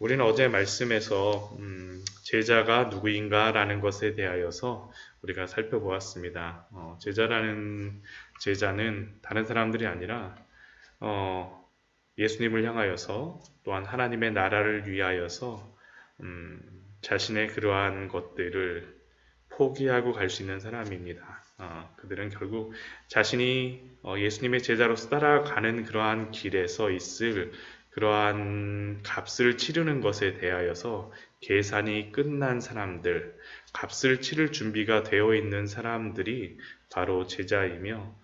우리는 어제 말씀에서 제자가 누구인가라는 것에 대하여서 우리가 살펴보았습니다. 제자는 다른 사람들이 아니라 어, 예수님을 향하여서 또한 하나님의 나라를 위하여서 음, 자신의 그러한 것들을 포기하고 갈 수 있는 사람입니다. 그들은 결국 자신이 예수님의 제자로서 따라가는 그러한 길에서 있을 그러한 값을 치르는 것에 대하여서 계산이 끝난 사람들, 값을 치를 준비가 되어 있는 사람들이 바로 제자이며,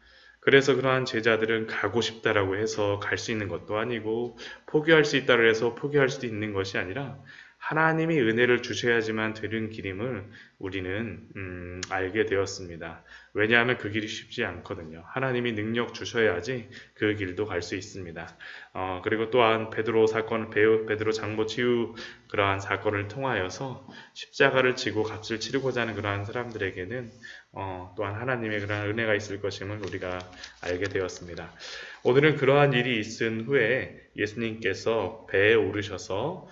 그래서 그러한 제자들은 가고 싶다라고 해서 갈 수 있는 것도 아니고 포기할 수 있다고 해서 포기할 수도 있는 것이 아니라 하나님이 은혜를 주셔야지만 되는 길임을 우리는 알게 되었습니다. 왜냐하면 그 길이 쉽지 않거든요. 하나님이 능력 주셔야지 그 길도 갈 수 있습니다. 그리고 또한 베드로 장모 치유 그러한 사건을 통하여서 십자가를 지고 값을 치르고자 하는 그러한 사람들에게는 또한 하나님의 그러한 은혜가 있을 것임을 우리가 알게 되었습니다. 오늘은 그러한 일이 있은 후에 예수님께서 배에 오르셔서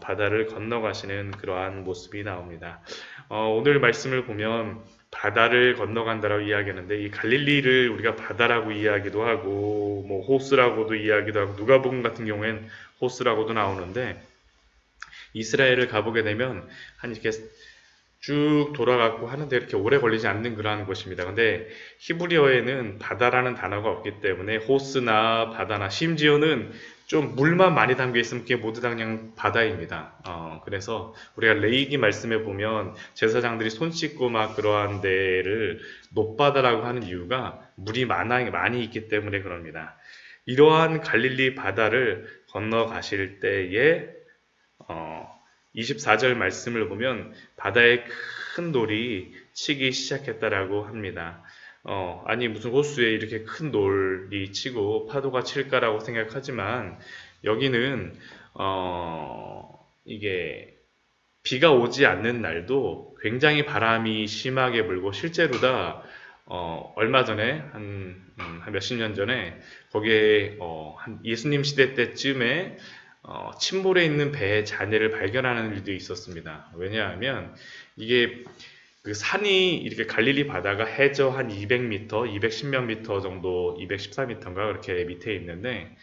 바다를 건너가시는 그러한 모습이 나옵니다. 오늘 말씀을 보면 바다를 건너간다라고 이야기하는데 이 갈릴리를 우리가 바다라고 이야기도 하고 뭐 호수라고도 이야기도 하고 누가복음 같은 경우엔 호수라고도 나오는데 이스라엘을 가보게 되면 한 이렇게 쭉 돌아가고 하는데 이렇게 오래 걸리지 않는 그러한 곳입니다. 근데 히브리어에는 바다라는 단어가 없기 때문에 호스나 바다나 심지어는 좀 물만 많이 담겨 있으면 그게 모두 다 그냥 바다입니다. 그래서 우리가 레이기 말씀에 보면 제사장들이 손 씻고 막 그러한 데를 높바다라고 하는 이유가 물이 많이 있기 때문에 그럽니다. 이러한 갈릴리 바다를 건너가실 때에 어, 24절 말씀을 보면 바다에 큰 돌이 치기 시작했다라고 합니다. 아니 무슨 호수에 이렇게 큰 돌이 치고 파도가 칠까라고 생각하지만 여기는 이게 비가 오지 않는 날도 굉장히 바람이 심하게 불고 실제로다 얼마 전에 한 몇십 년 전에 거기에 한 예수님 시대 때쯤에 침몰해 있는 배의 잔해를 발견하는 일도 있었습니다. 왜냐하면 이게 그 산이 이렇게 갈릴리 바다가 해저 한 200m, 210몇 미터 정도, 214m인가 그렇게 밑에 있는데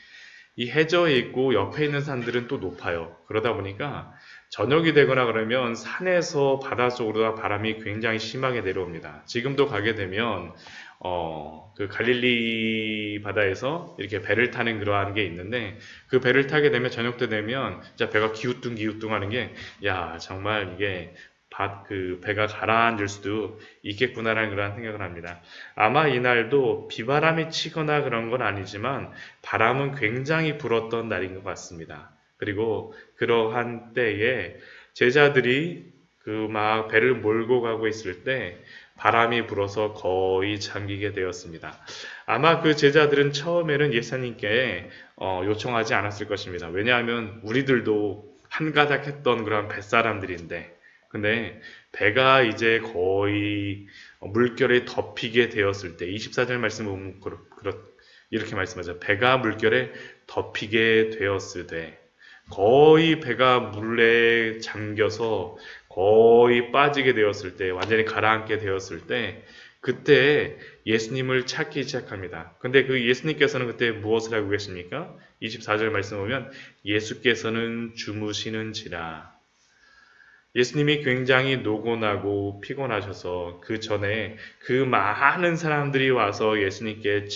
이 해저에 있고 옆에 있는 산들은 또 높아요. 그러다 보니까 저녁이 되거나 그러면 산에서 바다 쪽으로 바람이 굉장히 심하게 내려옵니다. 지금도 가게 되면 그 갈릴리 바다에서 이렇게 배를 타는 그러한 게 있는데 그 배를 타게 되면 저녁 때 되면 진짜 배가 기우뚱기우뚱 하는 게 야 정말 이게 그 배가 가라앉을 수도 있겠구나라는 그런 생각을 합니다. 아마 이날도 비바람이 치거나 그런 건 아니지만 바람은 굉장히 불었던 날인 것 같습니다. 그리고 그러한 때에 제자들이 그 막 배를 몰고 가고 있을 때 바람이 불어서 거의 잠기게 되었습니다. 아마 그 제자들은 처음에는 예수님께 요청하지 않았을 것입니다. 왜냐하면 우리들도 한가닥 했던 그런 뱃사람들인데 근데 배가 이제 거의 물결에 덮이게 되었을 때 24절 말씀 보면 이렇게 말씀하죠. 배가 물결에 덮이게 되었을 때 거의 배가 물에 잠겨서 거의 빠지게 되었을 때 완전히 가라앉게 되었을 때 그때 예수님을 찾기 시작합니다. 근데 그 예수님께서는 그때 무엇을 하고 계십니까? 24절 말씀 보면 예수께서는 주무시는지라 예수님이 굉장히 노곤하고 피곤하셔서 그 전에 그 많은 사람들이 와서 예수님께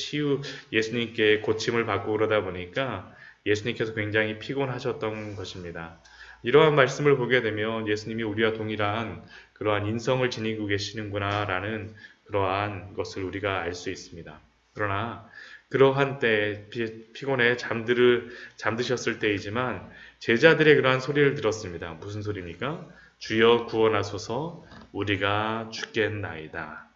고침을 받고 그러다 보니까 예수님께서 굉장히 피곤하셨던 것입니다. 이러한 말씀을 보게 되면 예수님이 우리와 동일한 그러한 인성을 지니고 계시는구나라는 그러한 것을 우리가 알 수 있습니다. 그러나 그러한 때 피곤해 잠드셨을 때이지만 제자들의 그러한 소리를 들었습니다. 무슨 소리입니까? 주여 구원하소서 우리가 죽겠나이다.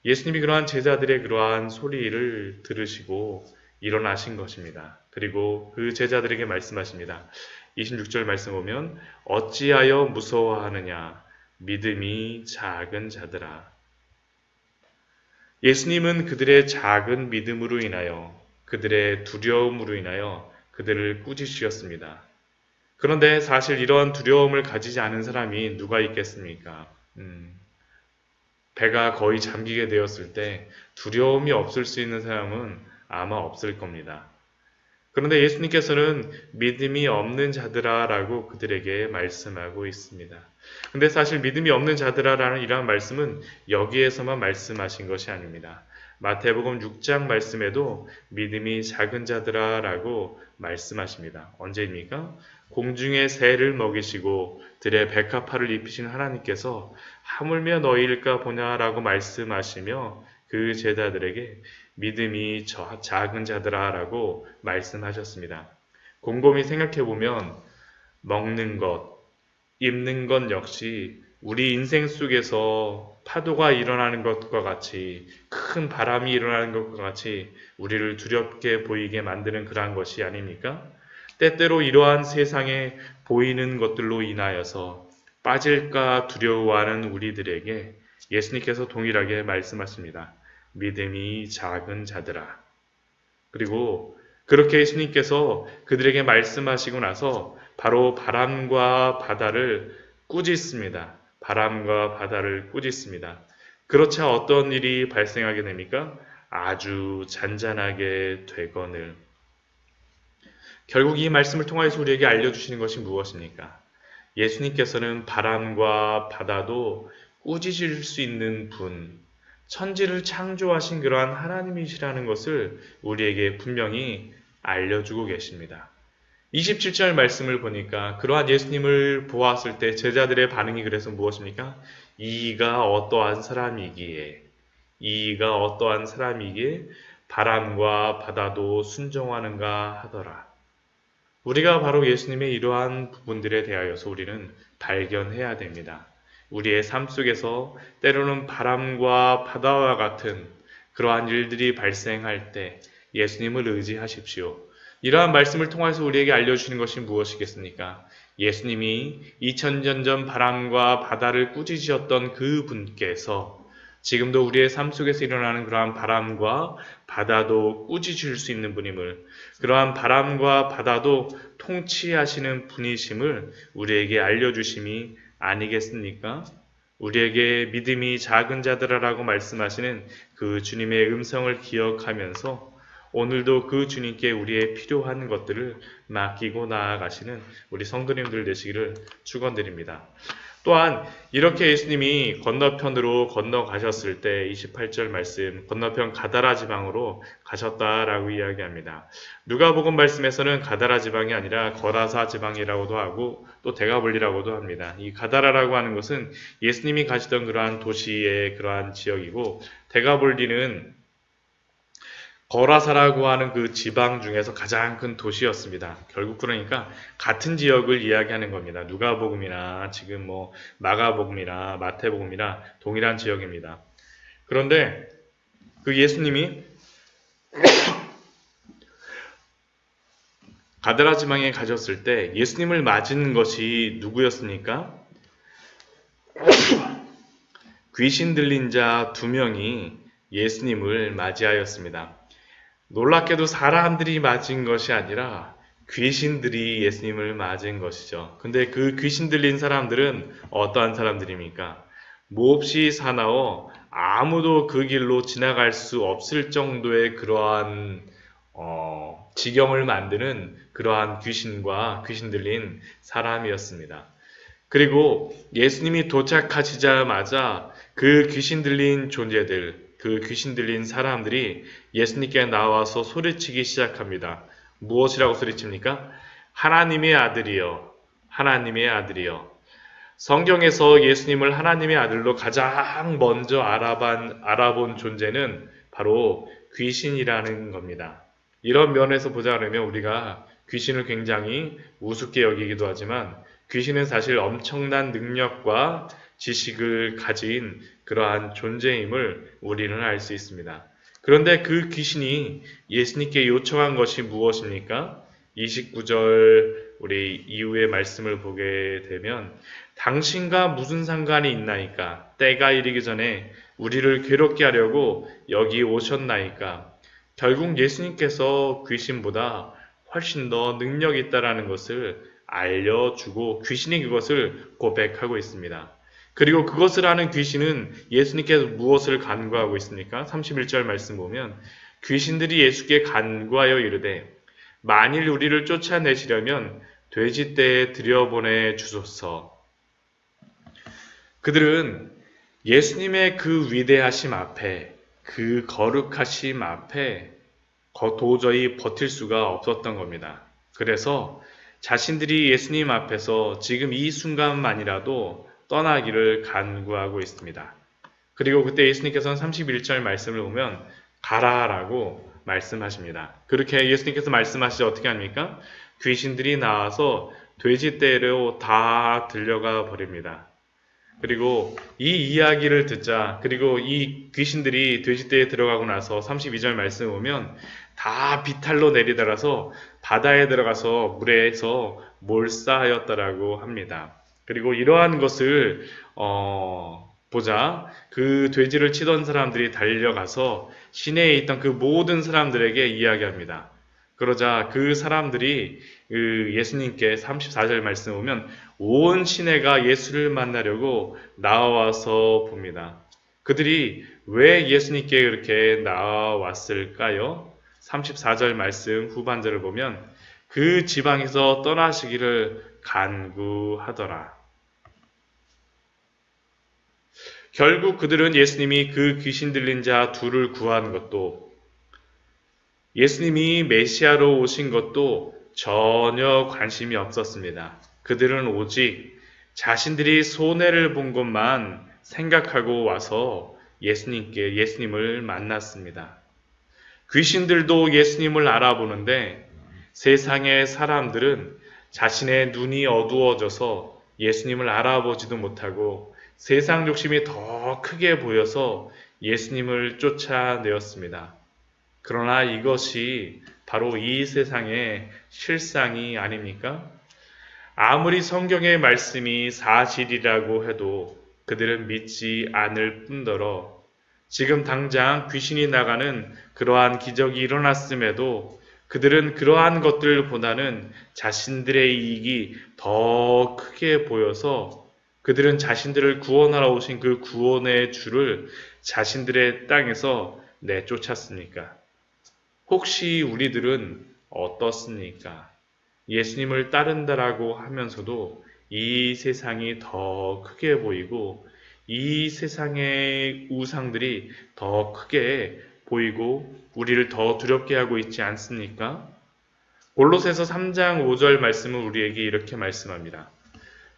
예수님이 그러한 제자들의 그러한 소리를 들으시고 일어나신 것입니다. 그리고 그 제자들에게 말씀하십니다. 26절 말씀 보면 어찌하여 무서워하느냐 믿음이 작은 자들아. 예수님은 그들의 작은 믿음으로 인하여 그들의 두려움으로 인하여 그들을 꾸짖으셨습니다. 그런데 사실 이러한 두려움을 가지지 않은 사람이 누가 있겠습니까? 배가 거의 잠기게 되었을 때 두려움이 없을 수 있는 사람은 아마 없을 겁니다. 그런데 예수님께서는 믿음이 없는 자들아라고 그들에게 말씀하고 있습니다. 근데 사실 믿음이 없는 자들아라는 이러한 말씀은 여기에서만 말씀하신 것이 아닙니다. 마태복음 6장 말씀에도 믿음이 작은 자들아라고 말씀하십니다. 언제입니까? 공중의 새를 먹이시고 들의 백합화를 입히신 하나님께서 하물며 너희일까 보냐라고 말씀하시며 그 제자들에게 믿음이 작은 자들아라고 말씀하셨습니다. 곰곰이 생각해보면 먹는 것, 입는 것 역시 우리 인생 속에서 파도가 일어나는 것과 같이 큰 바람이 일어나는 것과 같이 우리를 두렵게 보이게 만드는 그러한 것이 아닙니까? 때때로 이러한 세상에 보이는 것들로 인하여서 빠질까 두려워하는 우리들에게 예수님께서 동일하게 말씀하십니다. 믿음이 작은 자들아. 그리고 그렇게 예수님께서 그들에게 말씀하시고 나서 바로 바람과 바다를 꾸짖습니다. 바람과 바다를 꾸짖습니다. 그렇자 어떤 일이 발생하게 됩니까? 아주 잔잔하게 되거늘. 결국 이 말씀을 통하여서 우리에게 알려주시는 것이 무엇입니까? 예수님께서는 바람과 바다도 꾸짖을 수 있는 분, 천지를 창조하신 그러한 하나님이시라는 것을 우리에게 분명히 알려주고 계십니다. 27절 말씀을 보니까 그러한 예수님을 보았을 때 제자들의 반응이 그래서 무엇입니까? 이가 어떠한 사람이기에 바람과 바다도 순종하는가 하더라. 우리가 바로 예수님의 이러한 부분들에 대하여서 우리는 발견해야 됩니다. 우리의 삶 속에서 때로는 바람과 바다와 같은 그러한 일들이 발생할 때 예수님을 의지하십시오. 이러한 말씀을 통해서 우리에게 알려주시는 것이 무엇이겠습니까? 예수님이 2000년 전 바람과 바다를 꾸짖으셨던 그 분께서 지금도 우리의 삶 속에서 일어나는 그러한 바람과 바다도 꾸짖을 수 있는 분임을, 그러한 바람과 바다도 통치하시는 분이심을 우리에게 알려주심이 아니겠습니까? 우리에게 믿음이 작은 자들아라고 말씀하시는 그 주님의 음성을 기억하면서 오늘도 그 주님께 우리의 필요한 것들을 맡기고 나아가시는 우리 성도님들 되시기를 축원드립니다. 또한 이렇게 예수님이 건너편으로 건너가셨을 때 28절 말씀, 건너편 가다라 지방으로 가셨다라고 이야기합니다. 누가복음 말씀에서는 가다라 지방이 아니라 거라사 지방이라고도 하고 또 데가볼리라고도 합니다. 이 가다라라고 하는 것은 예수님이 가시던 그러한 도시의 그러한 지역이고, 데가볼리는 거라사라고 하는 그 지방 중에서 가장 큰 도시였습니다. 결국 그러니까 같은 지역을 이야기하는 겁니다. 누가복음이나 지금 뭐 마가복음이나 마태복음이나 동일한 지역입니다. 그런데 그 예수님이 가데라 지방에 가셨을 때 예수님을 맞은 것이 누구였습니까? 귀신 들린 자 2명이 예수님을 맞이하였습니다. 놀랍게도 사람들이 맞은 것이 아니라 귀신들이 예수님을 맞은 것이죠. 근데 그 귀신 들린 사람들은 어떠한 사람들입니까? 몹시 사나워 아무도 그 길로 지나갈 수 없을 정도의 그러한 지경을 만드는 그러한 귀신과 귀신 들린 사람이었습니다. 그리고 예수님이 도착하시자마자 그 귀신 들린 존재들, 그 귀신 들린 사람들이 예수님께 나와서 소리치기 시작합니다. 무엇이라고 소리칩니까? 하나님의 아들이여, 하나님의 아들이여. 성경에서 예수님을 하나님의 아들로 가장 먼저 알아본 존재는 바로 귀신이라는 겁니다. 이런 면에서 보자 그러면 우리가 귀신을 굉장히 우습게 여기기도 하지만 귀신은 사실 엄청난 능력과 지식을 가진 그러한 존재임을 우리는 알 수 있습니다. 그런데 그 귀신이 예수님께 요청한 것이 무엇입니까? 29절 우리 이후의 말씀을 보게 되면 당신과 무슨 상관이 있나이까? 때가 이르기 전에 우리를 괴롭게 하려고 여기 오셨나이까? 결국 예수님께서 귀신보다 훨씬 더 능력이 있다라는 것을 알려주고 귀신이 그것을 고백하고 있습니다. 그리고 그것을 하는 귀신은 예수님께서 무엇을 간구하고 있습니까? 31절 말씀 보면 귀신들이 예수께 간구하여 이르되 만일 우리를 쫓아내시려면 돼지떼에 들여보내 주소서. 그들은 예수님의 그 위대하심 앞에, 그 거룩하심 앞에 도저히 버틸 수가 없었던 겁니다. 그래서 자신들이 예수님 앞에서 지금 이 순간만이라도 떠나기를 간구하고 있습니다. 그리고 그때 예수님께서는 31절 말씀을 보면 가라라고 말씀하십니다. 그렇게 예수님께서 말씀하시지 어떻게 합니까? 귀신들이 나와서 돼지떼로 다 들려가 버립니다. 그리고 이 이야기를 듣자, 그리고 이 귀신들이 돼지떼에 들어가고 나서 32절 말씀 보면 다 비탈로 내리달아서 바다에 들어가서 물에서 몰사하였다라고 합니다. 그리고 이러한 것을 보자 그 돼지를 치던 사람들이 달려가서 시내에 있던 그 모든 사람들에게 이야기합니다. 그러자 그 사람들이 예수님께 34절 말씀 보면 온 시내가 예수를 만나려고 나와서 봅니다. 그들이 왜 예수님께 그렇게 나왔을까요? 34절 말씀 후반절을 보면 그 지방에서 떠나시기를 간구하더라. 결국 그들은 예수님이 그 귀신 들린 자 둘을 구한 것도 예수님이 메시아로 오신 것도 전혀 관심이 없었습니다. 그들은 오직 자신들이 손해를 본 것만 생각하고 와서 예수님을 만났습니다. 귀신들도 예수님을 알아보는데 세상의 사람들은 자신의 눈이 어두워져서 예수님을 알아보지도 못하고 세상 욕심이 더 크게 보여서 예수님을 쫓아내었습니다. 그러나 이것이 바로 이 세상의 실상이 아닙니까? 아무리 성경의 말씀이 사실이라고 해도 그들은 믿지 않을 뿐더러 지금 당장 귀신이 나가는 그러한 기적이 일어났음에도 그들은 그러한 것들보다는 자신들의 이익이 더 크게 보여서 그들은 자신들을 구원하러 오신 그 구원의 주를 자신들의 땅에서 내쫓았습니까? 혹시 우리들은 어떻습니까? 예수님을 따른다라고 하면서도 이 세상이 더 크게 보이고 이 세상의 우상들이 더 크게 보이고 우리를 더 두렵게 하고 있지 않습니까? 골로새서 3장 5절 말씀은 우리에게 이렇게 말씀합니다.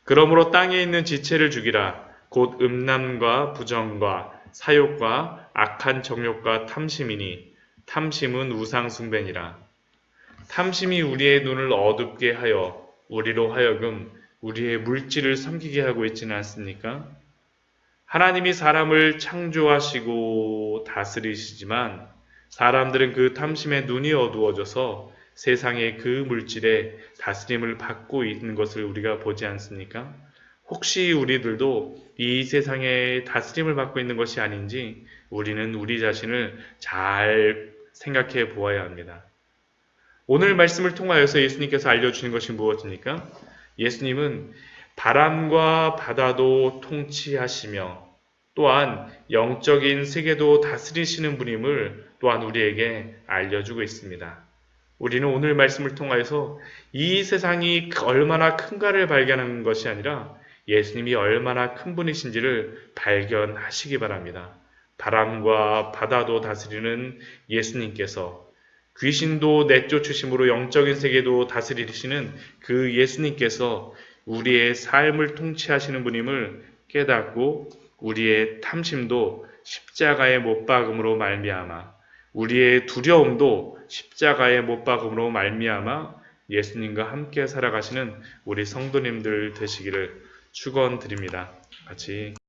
그러므로 땅에 있는 지체를 죽이라. 곧 음란과 부정과 사욕과 악한 정욕과 탐심이니 탐심은 우상 숭배니라. 탐심이 우리의 눈을 어둡게 하여 우리로 하여금 우리의 물질을 섬기게 하고 있지는 않습니까? 하나님이 사람을 창조하시고 다스리시지만 사람들은 그 탐심에 눈이 어두워져서 세상의 그 물질에 다스림을 받고 있는 것을 우리가 보지 않습니까? 혹시 우리들도 이 세상에 다스림을 받고 있는 것이 아닌지 우리는 우리 자신을 잘 생각해 보아야 합니다. 오늘 말씀을 통하여서 예수님께서 알려주신 것이 무엇입니까? 예수님은 바람과 바다도 통치하시며 또한 영적인 세계도 다스리시는 분임을 또한 우리에게 알려주고 있습니다. 우리는 오늘 말씀을 통하여서 이 세상이 얼마나 큰가를 발견하는 것이 아니라 예수님이 얼마나 큰 분이신지를 발견하시기 바랍니다. 바람과 바다도 다스리는 예수님께서 귀신도 내쫓으심으로 영적인 세계도 다스리시는 그 예수님께서 우리의 삶을 통치하시는 분임을 깨닫고 우리의 탐심도 십자가의 못 박음으로 말미암아 우리의 두려움도 십자가의 못 박음으로 말미암아 예수님과 함께 살아가시는 우리 성도님들 되시기를 축원드립니다. 같이